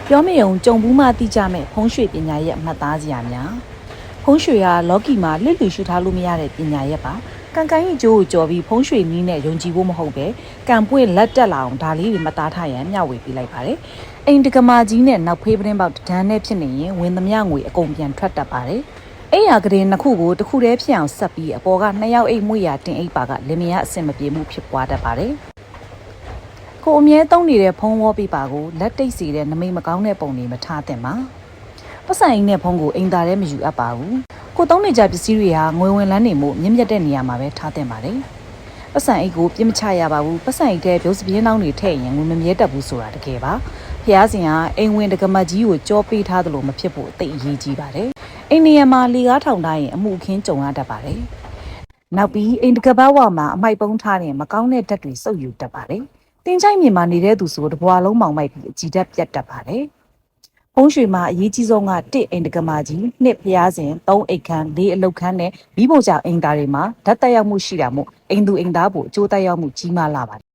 ပြောမယုံကြုံဘူးမှတိကျမဲ့ဖုံးရွှေပညာရဲ့အမှတ်သားစရာများဖုံးရွှေကလော်ကီမှာလစ်လူရှုထားလို့မရတဲ့ပညာရဲ့ပါကန်ကိုင်းကြီးကျိုးကိုကြော်ပြီးဖုံးရွှေနီးနဲ့ယုံကြည်ဖို့မဟုတ်ပဲကံပွင့်လက်တက်လာအောင်ဒါလေးတွေမသားထားရန်မျှဝေပေးလိုက်ပါတယ်အိမ်တကမာကြီးနဲ့နောက်ဖေးပတင်းပေါက်တန်းနဲ့ဖြစ်နေရင်ဝင်သမျှငွေအကုန်ပြန်ထွက်တတ်ပါတယ်အဲ့ရကလေးနှစ်ခုကိုတစ်ခုတည်းဖြစ်အောင်ဆက်ပြီးအပေါ်က2ယောက်အိတ်မွေရတင်အိတ်ပါကလင်မယားအဆင်မပြေမှုဖြစ်ပွားတတ်ပါတယ်ကိုအမြဲသုံးနေတဲ့ဖုံးဝေါ်ပြပါကိုလက်တိတ်စီတဲ့နမိတ်မကောင်းတဲ့ပုံတွေမထားသင့်ပါပတ်စံအိမ်နဲ့ဖုံးကိုအိမ်သားထဲမယူအပ်ပါဘူးကိုသုံးနေကြပစ္စည်းတွေဟာငွေဝင်လန်းနေမှုမြင့်မြတ်တဲ့နေရာမှာပဲထားသင့်ပါတယ်ပတ်စံအိတ်ကိုပြစ်မချရပါဘူးပတ်စံအိတ်ထဲပြုံးစပြင်းနှောင်းတွေထည့်ရင်ငွေမမြဲတတ်ဘူးဆိုတာတကယ်ပါဖျားစင်ကအိမ်ဝင်တကမတ်ကြီးကိုကြောပေးထားသလိုမဖြစ်ဖို့အသိအရေးကြီးပါတယ်အိမ်နေရာမှာလေကားထောင်ထားရင်အမှုအခင်းကြုံရတတ်ပါတယ်နောက်ပြီးအိမ်တကပတ်ဝမှာအမိုက်ပုံးထားရင်မကောင်းတဲ့ဓာတ်တွေစုပ်ယူတတ်ပါတယ်တင်ချိုက်မြေမှာနေတဲ့သူဆိုတဘွားလုံးမောင်မိုက်ပြီးအကြည်ဓာတ်ပြတ်တတ်ပါတယ်ဖုံးရွှေမှာအရေးကြီးဆုံးက1အိမ်တကမာကြီး2ဖျားစဉ်3အိတ်ခန်း4အလုတ်ခန်းနဲ့မိဖို့ကြောင့်အိမ်သားတွေမှာဓာတ်တက်ရောက်မှုရှိတာမို့အိမ်သူအိမ်သားဖို့အကျိုးတက်ရောက်မှုကြီးမားလာပါတယ်